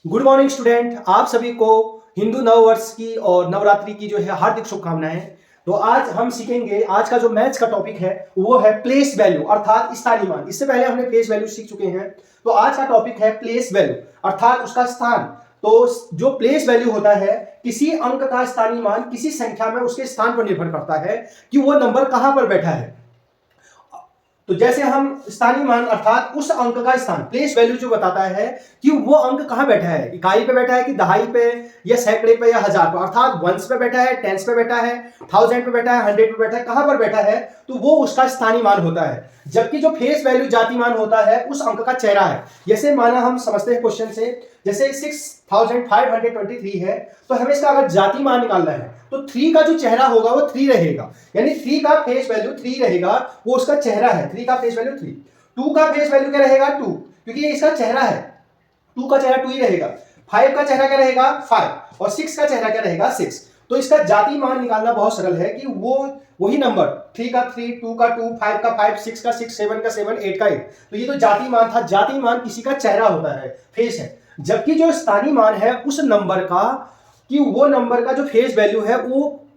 Good morning student, आप सभी को हिंदू नववर्ष की और नवरात्रि की जो है हार्दिक शुभकामनाएं। तो आज हम सीखेंगे, आज का जो मैथ्स का टॉपिक है वो है प्लेस वैल्यू अर्थात स्थानीय मान। इससे पहले हमने प्लेस वैल्यू सीख चुके हैं, तो आज का टॉपिक है प्लेस वैल्यू अर्थात उसका स्थान। तो जो प्लेस वैल्यू होता है, किसी अंक का स्थानीय मान किसी संख्या में उसके स्थान पर निर्भर करता है कि वो नंबर कहां पर बैठा है। तो जैसे हम स्थानीय मान अर्थात उस अंक का स्थान, प्लेस वैल्यू जो बताता है कि वो अंक कहां बैठा है, इकाई पे बैठा है कि दहाई पे या सैकड़े पे या हजार पे, अर्थात वंस पे बैठा है, टेंस पे बैठा है, थाउजेंड पे बैठा है, हंड्रेड पे बैठा है, कहां पर बैठा है, तो वो उसका स्थानीय मान होता है। जबकि जो फेस वैल्यू जाति मान होता है उस अंक का चेहरा है। जैसे माना हम समझते हैं क्वेश्चन से, जैसे 6523 है, तो हमें इसका अगर जाति मान निकालना है तो 3 का जो चेहरा होगा वो 3 रहेगा, यानी 3 का फेस वैल्यू 3 रहेगा, वो उसका चेहरा है। 3 का फेस वैल्यू 3, 2 का फेस वैल्यू क्या रहेगा 2, क्योंकि ये इसका चेहरा है, 2 का चेहरा 2 ही रहेगा। 5 का चेहरा क्या रहेगा 5, और 6 का चेहरा क्या रहेगा 6। तो इसका जाति मान निकालना बहुत सरल है कि वो वही नंबर 3 का 3, 2 का 2, 5 का 5, 6 का 6, 7 का 7, 8 का 8। तो ये तो जाति मान था। जाति मान किसी का चेहरा होता है, फेस है। जबकि जो स्थानीय मान है उस नंबर का, कि वो नंबर का जो फेस वैल्यू है वो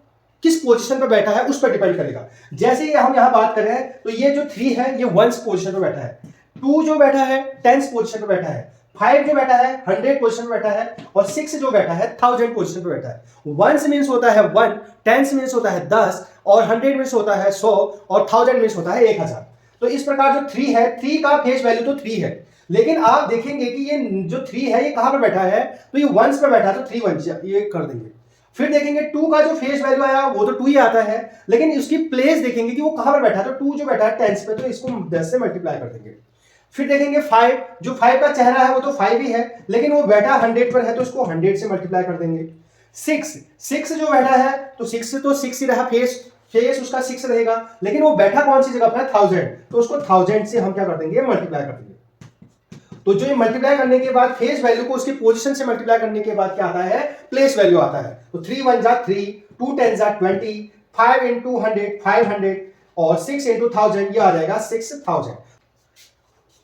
किस पोजीशन पर बैठा है उस पर डिपेंड करेगा। जैसे हम यहां बात करें तो ये जो 3 है ये 1 पोजीशन पर बैठा है, 2 जो बैठा है 10 पोजीशन पर बैठा है, 5 जो बैठा है 100 पोजीशन पर बैठा है, और 6 जो बैठा है 1000 पोजीशन पर बैठा है। 1 मींस होता है 1, 10 मींस होता है 10, और 100 मींस होता है 100, और 1000 मींस होता है 1000। तो इस प्रकार जो 3 है, 3 का फेस वैल्यू तो 3 है, लेकिन आप देखेंगे कि ये जो 3 है ये कहां पर बैठा है, तो ये 1 पर बैठा है, तो 3 1 ये कर देंगे। फिर देखेंगे 2 का जो फेस वैल्यू आया वो तो 2 ही आता है, लेकिन उसकी प्लेस देखेंगे कि वो कहां पर बैठा है, तो 2 जो बैठा है 10 पे, तो इसको 10 से मल्टीप्लाई कर देंगे। फिर देखेंगे 5, जो 5 का चेहरा है वो तो 5 ही है, लेकिन वो बैठा 100 पर है, तो इसको 100 से मल्टीप्लाई कर देंगे। 6 जो बैठा है तो 6 तो 6 ही रहा, फेस फेस उसका 6 रहेगा, लेकिन वो बैठा कौन सी जगह पर है 1000, तो उसको 1000 से हम क्या कर देंगे मल्टीप्लाई कर देंगे। तो जो ये मल्टीप्लाई करने के बाद फेस वैल्यू को उसकी पोजीशन से मल्टीप्लाई करने के बाद क्या आता है, प्लेस वैल्यू आता है। तो 3 1 जा 3, 2 10 जा 20, 5 into 100 500, और 6 into 1000 ये आ जाएगा 6000।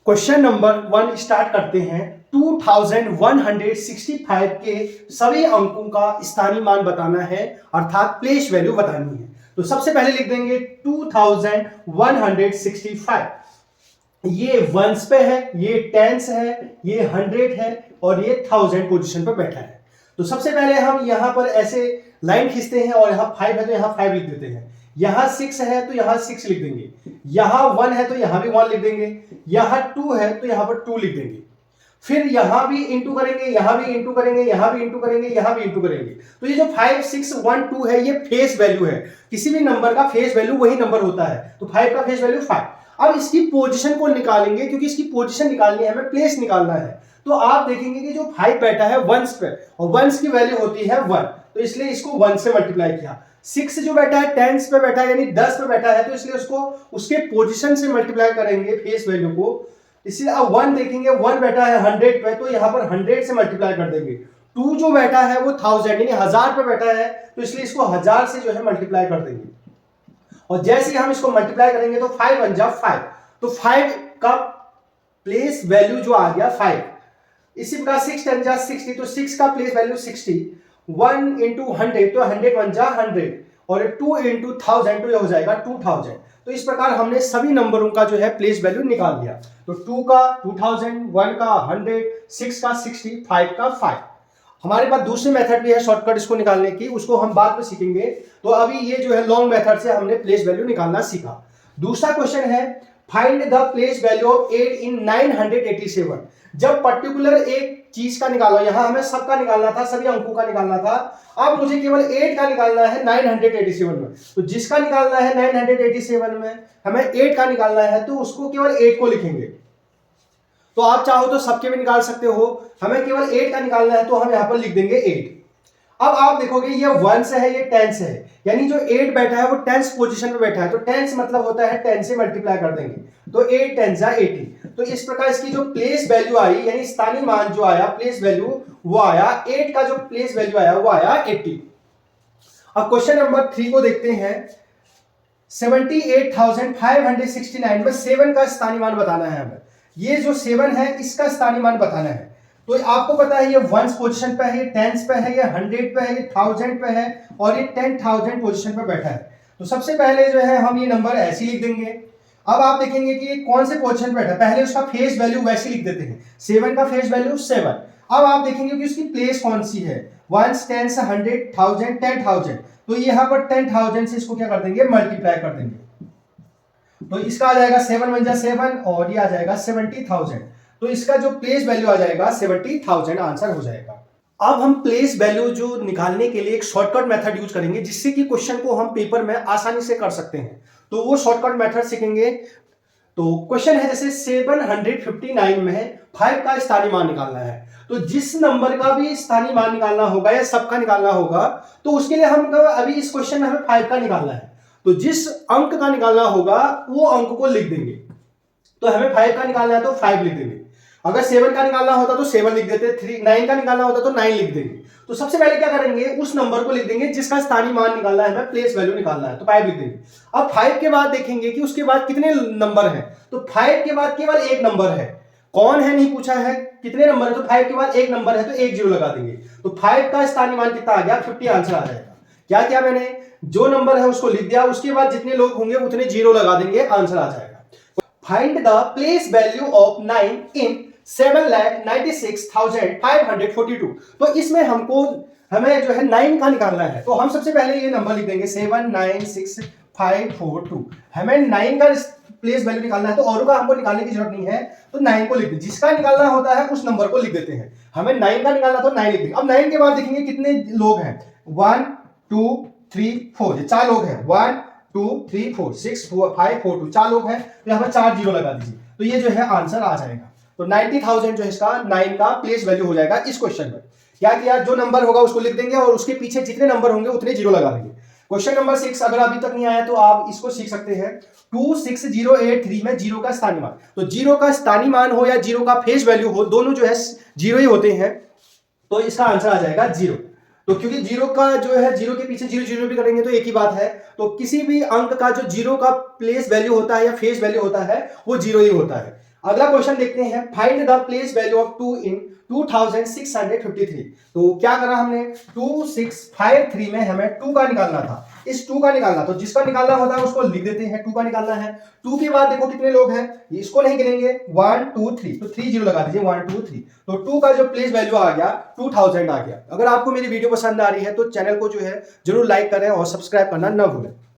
क्वेश्चन नंबर 1 स्टार्ट करते हैं। 2165 के सभी अंकों का स्थानीय मान बताना है अर्थात प्लेस वैल्यू बतानी है। तो सबसे पहले लिख देंगे 2165, ये वंस पे है, ये टेंस है, ये 100 है, और ये 1000 पोजीशन पर बैठा है। तो सबसे पहले हम यहां पर ऐसे लाइन खींचते हैं, और यहां 5 है तो यहां 5 लिख देते हैं, यहां 6 है तो यहां 6 लिख देंगे, यहां 1 है तो यहां भी 1 लिख देंगे, यहां 2 है तो यहां पर 2 लिख देंगे। फिर यहां भी इंटू करेंगे, यहां भी इंटू करेंगे, यहां भी इंटू करेंगे, यहां भी इंटू करेंगे। तो ये जो 5 6 1 2 है ये फेस वैल्यू है, किसी भी नंबर का फेस वैल्यू वही नंबर होता है। तो 5 का फेस वैल्यू 5। अब इसकी पोजीशन को निकालेंगे, क्योंकि इसकी पोजीशन निकालनी है, हमें प्लेस निकालना है। तो आप देखेंगे कि जो 5 बैठा है वंस पे, और वंस की वैल्यू होती है 1, तो इसलिए इसको 1 से मल्टीप्लाई किया। 6 जो बैठा है टेंस पे बैठा है, यानी 10 पे बैठा है, तो इसलिए उसको उसके पोजीशन से मल्टीप्लाई करेंगे फेस वैल्यू को। इसलिए अब 1 देखेंगे, 1 बैठा है 100 पे, तो यहां पर 100 से मल्टीप्लाई कर देंगे। 2 जो बैठा है वो 1000 यानी 1000 पे बैठा है, तो इसलिए इसको 1000 से जो है मल्टीप्लाई कर देंगे। और जैसे ही हम इसको मल्टीप्लाई करेंगे तो 5 1 जा 5, तो 5 का प्लेस वैल्यू जो आ गया 5। इसी प्रकार 6 10 जा 60, तो 6 का प्लेस वैल्यू 60। 1 into 100 तो 100 1 जा 100, और 2 into 1000 तो ये हो जाएगा 2000। तो इस प्रकार हमने सभी नंबरों का जो है प्लेस वैल्यू निकाल लिया। तो 2 का 2000, 1 का 100, 6 का 60, 5 का 5। हमारे पास दूसरी मेथड भी है शॉर्टकट इसको निकालने की, उसको हम बाद में सीखेंगे। तो अभी ये जो है लॉन्ग मेथड से हमने प्लेस वैल्यू निकालना सीखा। दूसरा क्वेश्चन है, find the place value of 8 इन 987। जब पर्टिकुलर एक चीज का निकालना, यहां हमें सबका निकालना था, सभी अंकों का निकालना था, अब मुझे केवल 8 का निकालना है 987 में। तो जिसका निकालना है 987 में हमें 8 का निकालना है, तो उसको केवल 8 को लिखेंगे। तो आप चाहो तो सबके भी निकाल सकते हो, हमें केवल 8 का निकालना है, तो हम यहां पर लिख देंगे 8। अब आप देखोगे ये 1 से है, ये 10 से है, यानी जो 8 बैठा है वो 10th पोजीशन पे बैठा है, तो 10 मतलब होता है 10 से मल्टीप्लाई कर देंगे, तो 8 10 जा 80। तो इस प्रकार इसकी जो प्लेस वैल्यू आई, यानी स्थानीय मान जो आया प्लेस वैल्यू, वो आया 8 का जो प्लेस वैल्यू आया वो आया 80। अब क्वेश्चन नंबर 3 को देखते हैं। 78,569 में 7 का स्थानीय मान बताना है हमें। ये जो 7 है इसका स्थानीय मान बताना है। तो आपको पता है ये वंस पोजीशन पे है, ये टेंस पे है, ये 100 पे है, ये 1000 पे है और ये 10,000 पोजीशन पे बैठा है। तो सबसे पहले जो है हम ये नंबर ऐसे लिख देंगे। अब आप देखेंगे कि ये कौन से पोजीशन पे बैठा है, पहले उसका फेस वैल्यू वैसे लिख देते हैं। 7 का फेस वैल्यू 7। अब आप देखेंगे कि उसकी प्लेस कौन सी है, वंस, टेंस, 100, 1000, 10,000। तो यहाँ पर 10,000 से इसको क्या कर देंगे, मल्टीप्लाई कर देंगे। तो इसका आ जाएगा 7 × 7 और ये आ जाएगा 70,000। तो इसका जो प्लेस वैल्यू आ जाएगा 70,000 आंसर हो जाएगा। अब हम प्लेस वैल्यू जो निकालने के लिए एक शॉर्टकट मेथड यूज करेंगे, जिससे कि क्वेश्चन को हम पेपर में आसानी से कर सकते हैं। तो वो शॉर्टकट मेथड सीखेंगे। तो क्वेश्चन है जैसे 759 में 5 का स्थानीय मान निकालना है। तो जिस नंबर का भी स्थानीय मान निकालना होगा या सबका निकालना होगा, तो उसके लिए हम अभी इस क्वेश्चन में हमें 5 का निकालना है। तो जिस अंक का निकालना होगा वो अंक को लिख देंगे। तो हमें 5 का निकालना है तो 5 लिख देंगे। अगर 7 का निकालना होता तो 7 लिख देते, 9 का निकालना होता तो 9 लिख देंगे। तो सबसे पहले क्या करेंगे, उस नंबर को लिख देंगे जिसका स्थानीय मान निकालना है, हमें प्लेस वैल्यू निकालना है, तो 5 लिख देंगे। अब 5 के बाद देखेंगे कि उसके बाद कितने नंबर हैं। तो 5 के बाद केवल एक नंबर है, कौन है नहीं पूछा है, कितने नंबर है, तो 5 के बाद एक नंबर है तो एक जीरो लगा देंगे। तो 5 का स्थानीय मान कितना आ गया, 50 आंसर आ जाएगा। क्या किया मैंने, जो नंबर है उसको लिख दिया, उसके बाद जितने लोग होंगे उतने जीरो लगा देंगे, आंसर आ जाएगा। Find the place value of 9 इन 7,96,542। तो इसमें हमें जो है 9 का निकालना है। तो हम सबसे पहले ये नंबर लिख देंगे 7,96,542। हमें 9 का प्लेस वैल्यू निकालना है, तो औरों का हमको निकालने की जरूरत नहीं है। तो 9 को लिख दें, जिसका निकालना होता है उस नंबर को लिख देते हैं। हमें 9 का निकालना तो 9 लिख देंगे। अब 9 के बाद देखेंगे कितने लोग हैं, 1 2 3 4, ये 4 लोग हैं। 1 2 3 4 6 5 4 2, 4 लोग हैं। तो यहाँ पर 4 जीरो लगा दीजिए, तो ये जो है आंसर आ जाएगा। तो 90,000 जो है इसका 9 का प्लेस वैल्यू हो जाएगा इस क्वेश्चन में। क्या किया, जो नंबर होगा उसको लिख देंगे और उसके पीछे जितने नंबर होंगे उतने जीरो लगा देंगे। क्वेश्चन नंबर 6 अगर अभी तक नहीं आया तो आप इसको सीख सकते हैं। 26083 में जीरो का स्थानीय मान, तो जीरो का स्थानीय मान हो या जीरो का फेस वैल्यू हो, दोनों जो है जीरो ही होते हैं। तो इसका आंसर आ जाएगा जीरो। तो क्योंकि जीरो का जो है, जीरो के पीछे जीरो जीरो भी करेंगे तो एक ही बात है। तो किसी भी अंक का जो जीरो का प्लेस वैल्यू होता है या फेस वैल्यू होता है वो जीरो ही होता है। अगला क्वेश्चन देखते हैं, find the place value of 2 इन 2653। तो क्या करा हमने, 2653 में हमें 2 का निकालना था, इस 2 का निकालना, तो जिसका निकालना होता है उसको लिख देते हैं। 2 का निकालना है। 2 के बाद देखो कितने लोग हैं, इसको नहीं गिनेंगे, 1 2 3, तो 3 जीरो लगा दीजिए, 1 2 3। तो 2 का जो प्लेस वैल्यू आ गया 2000 आ गया। अगर आपको मेरी वीडियो पसंद आ रही है तो चैनल को जो है जरूर लाइक करें और सब्सक्राइब करना न भूलें।